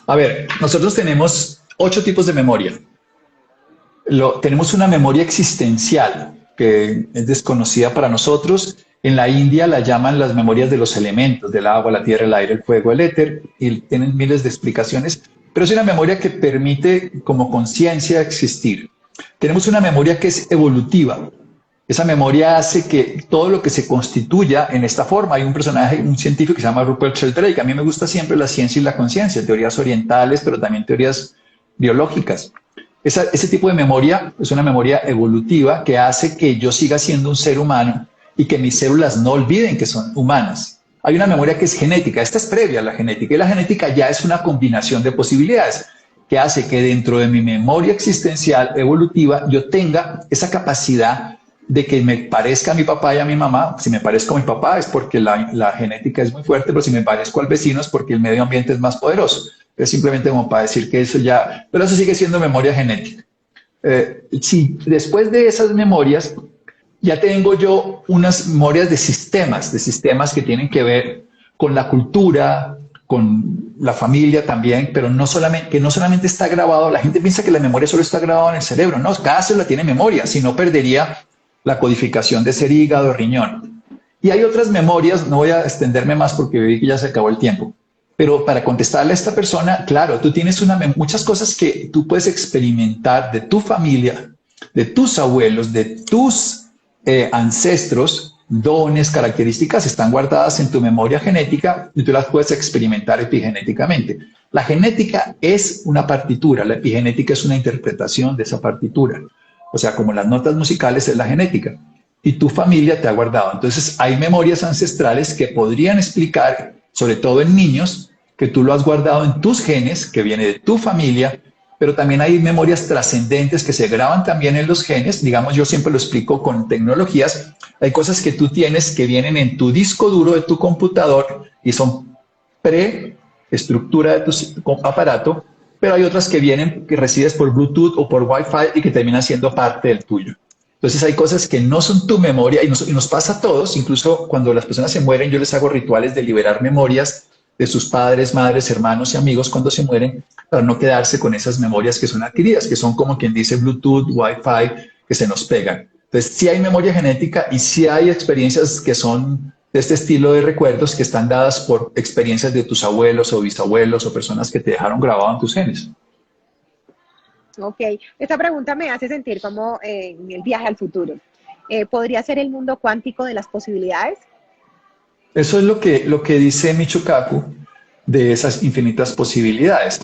A ver, nosotros tenemos 8 tipos de memoria. Tenemos una memoria existencial que es desconocida para nosotros. En la India la llaman las memorias de los elementos, del agua, la tierra, el aire, el fuego, el éter, y tienen miles de explicaciones, pero es una memoria que permite como conciencia existir. Tenemos una memoria que es evolutiva. Esa memoria hace que todo lo que se constituya en esta forma, hay un personaje, un científico que se llama Rupert Sheldrake, a mí me gusta siempre la ciencia y la conciencia, teorías orientales, pero también teorías biológicas. Ese tipo de memoria es una memoria evolutiva que hace que yo siga siendo un ser humano y que mis células no olviden que son humanas. Hay una memoria que es genética, esta es previa a la genética, y la genética ya es una combinación de posibilidades que hace que dentro de mi memoria existencial evolutiva yo tenga esa capacidad de que me parezca a mi papá y a mi mamá. Si me parezco a mi papá es porque la genética es muy fuerte, pero si me parezco al vecino es porque el medio ambiente es más poderoso. Es simplemente como para decir que eso ya, pero eso sigue siendo memoria genética. Si después de esas memorias ya tengo yo unas memorias de sistemas que tienen que ver con la cultura, con la familia también, pero que no solamente está grabado, la gente piensa que la memoria solo está grabada en el cerebro, no, cada célula tiene memoria, si no perdería la codificación de ser hígado, riñón. Y hay otras memorias, no voy a extenderme más porque vi que ya se acabó el tiempo, pero para contestarle a esta persona, claro, tú tienes muchas cosas que tú puedes experimentar de tu familia, de tus abuelos, de tus ancestros, dones, características están guardadas en tu memoria genética y tú las puedes experimentar epigenéticamente. La genética es una partitura, la epigenética es una interpretación de esa partitura. O sea, como las notas musicales es la genética. Y tu familia te ha guardado. Entonces, hay memorias ancestrales que podrían explicar, sobre todo en niños, que tú lo has guardado en tus genes, que viene de tu familia, pero también hay memorias trascendentes que se graban también en los genes. Digamos, yo siempre lo explico con tecnologías. Hay cosas que tú tienes que vienen en tu disco duro de tu computador y son preestructura de tu aparato, pero hay otras que vienen, que recibes por Bluetooth o por Wi-Fi y que terminan siendo parte del tuyo. Entonces hay cosas que no son tu memoria y nos pasa a todos, incluso cuando las personas se mueren, yo les hago rituales de liberar memorias de sus padres, madres, hermanos y amigos cuando se mueren, para no quedarse con esas memorias que son adquiridas, que son como quien dice Bluetooth, Wi-Fi, que se nos pegan. Entonces sí hay memoria genética y sí hay experiencias que son de este estilo de recuerdos que están dadas por experiencias de tus abuelos o bisabuelos o personas que te dejaron grabado en tus genes. Ok, esta pregunta me hace sentir como en el viaje al futuro. ¿Podría ser el mundo cuántico de las posibilidades? Eso es lo que dice Michio Kaku de esas infinitas posibilidades,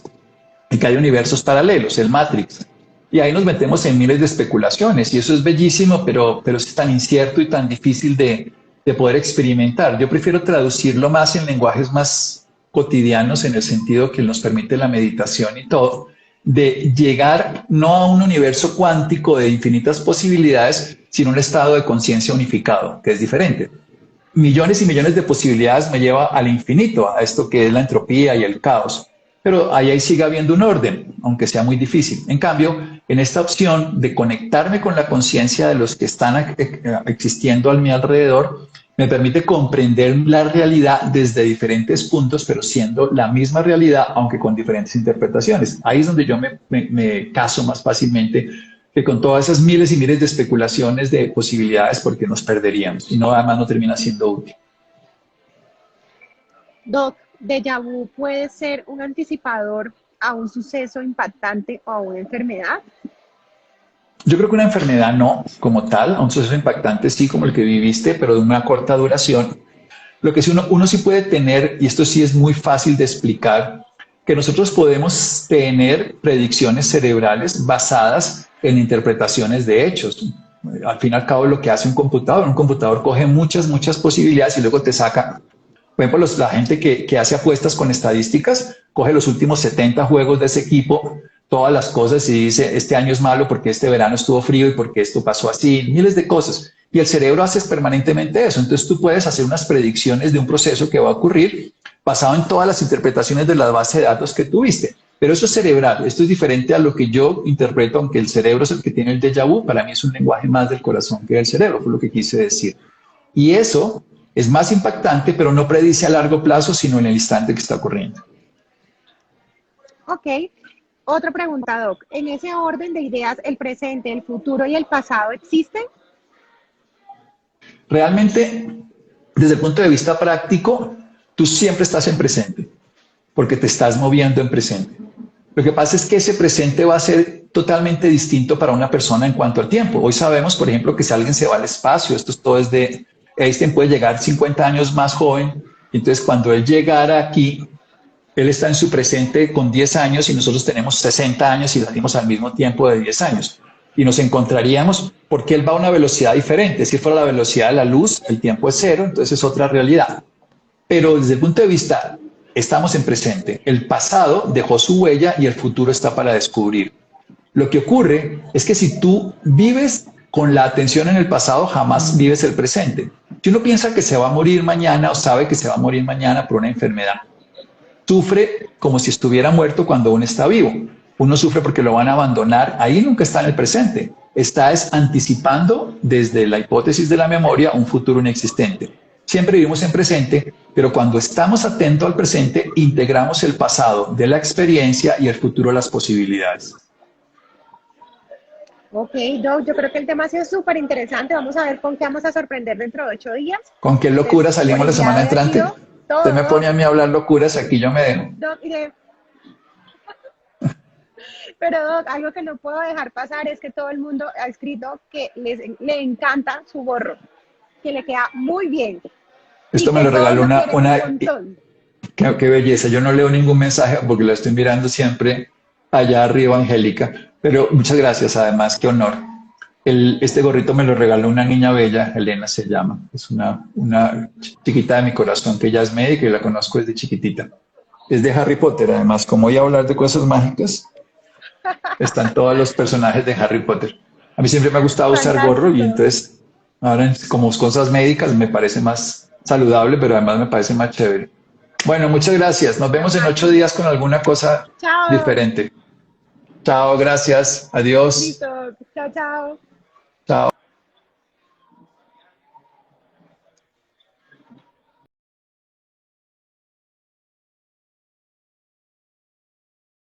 y que hay universos paralelos, el Matrix. Y ahí nos metemos en miles de especulaciones, y eso es bellísimo, pero es tan incierto y tan difícil de de poder experimentar. Yo prefiero traducirlo más en lenguajes más cotidianos, en el sentido que nos permite la meditación y todo, de llegar no a un universo cuántico de infinitas posibilidades, sino a un estado de conciencia unificado, que es diferente. Millones y millones de posibilidades me lleva al infinito, a esto que es la entropía y el caos. Pero ahí sigue habiendo un orden, aunque sea muy difícil. En cambio, en esta opción de conectarme con la conciencia de los que están existiendo a mi alrededor, me permite comprender la realidad desde diferentes puntos, pero siendo la misma realidad, aunque con diferentes interpretaciones. Ahí es donde yo me caso más fácilmente que con todas esas miles y miles de especulaciones de posibilidades, porque nos perderíamos y no, además no termina siendo útil. Doc, ¿déjà vu puede ser un anticipador a un suceso impactante o a una enfermedad? Yo creo que una enfermedad no, como tal, a un suceso impactante sí, como el que viviste, pero de una corta duración. Lo que sí uno sí puede tener, y esto sí es muy fácil de explicar, que nosotros podemos tener predicciones cerebrales basadas en interpretaciones de hechos. Al fin y al cabo, lo que hace un computador coge muchas posibilidades y luego te saca. Por ejemplo, la gente que hace apuestas con estadísticas, coge los últimos 70 juegos de ese equipo, todas las cosas, y dice, este año es malo porque este verano estuvo frío y porque esto pasó así, miles de cosas. Y el cerebro hace permanentemente eso. Entonces tú puedes hacer unas predicciones de un proceso que va a ocurrir basado en todas las interpretaciones de la base de datos que tuviste. Pero eso es cerebral, esto es diferente a lo que yo interpreto, aunque el cerebro es el que tiene el déjà vu, para mí es un lenguaje más del corazón que del cerebro, fue lo que quise decir. Y eso es más impactante, pero no predice a largo plazo, sino en el instante que está ocurriendo. Ok. Otra pregunta, Doc. ¿En ese orden de ideas, el presente, el futuro y el pasado existen? Realmente, desde el punto de vista práctico, tú siempre estás en presente, porque te estás moviendo en presente. Lo que pasa es que ese presente va a ser totalmente distinto para una persona en cuanto al tiempo. Hoy sabemos, por ejemplo, que si alguien se va al espacio, esto es todo desde Einstein, puede llegar 50 años más joven, entonces cuando él llegara aquí, él está en su presente con 10 años y nosotros tenemos 60 años y salimos al mismo tiempo de 10 años. Y nos encontraríamos porque él va a una velocidad diferente. Si fuera la velocidad de la luz, el tiempo es cero, entonces es otra realidad. Pero desde el punto de vista, estamos en presente. El pasado dejó su huella y el futuro está para descubrir. Lo que ocurre es que si tú vives con la atención en el pasado, jamás vives el presente. Si uno piensa que se va a morir mañana o sabe que se va a morir mañana por una enfermedad, sufre como si estuviera muerto cuando uno está vivo. Uno sufre porque lo van a abandonar. Ahí nunca está en el presente. Está anticipando desde la hipótesis de la memoria un futuro inexistente. Siempre vivimos en presente, pero cuando estamos atentos al presente, integramos el pasado de la experiencia y el futuro las posibilidades. Ok, Doc, yo creo que el tema ha sido súper interesante. Vamos a ver con qué vamos a sorprender dentro de 8 días. ¿Con qué locura salimos la semana entrante? Todo. Usted me pone a mí a hablar locuras, aquí yo me dejo. Doc, pero Doc, algo que no puedo dejar pasar es que todo el mundo ha escrito que le encanta su gorro, que le queda muy bien. Esto me lo regaló una qué belleza. Yo no leo ningún mensaje porque lo estoy mirando siempre allá arriba, Angélica. Pero muchas gracias, además, qué honor. Este gorrito me lo regaló una niña bella, Elena se llama. Es una chiquita de mi corazón, que ella es médica y la conozco desde chiquitita. Es de Harry Potter, además. Como voy a hablar de cosas mágicas, están todos los personajes de Harry Potter. A mí siempre me ha gustado usar gorro y entonces, ahora como cosas médicas me parece más saludable, pero además me parece más chévere. Bueno, muchas gracias. Nos vemos en 8 días con alguna cosa diferente. Chao, gracias. Adiós. Listo. Chao, chao. Chao.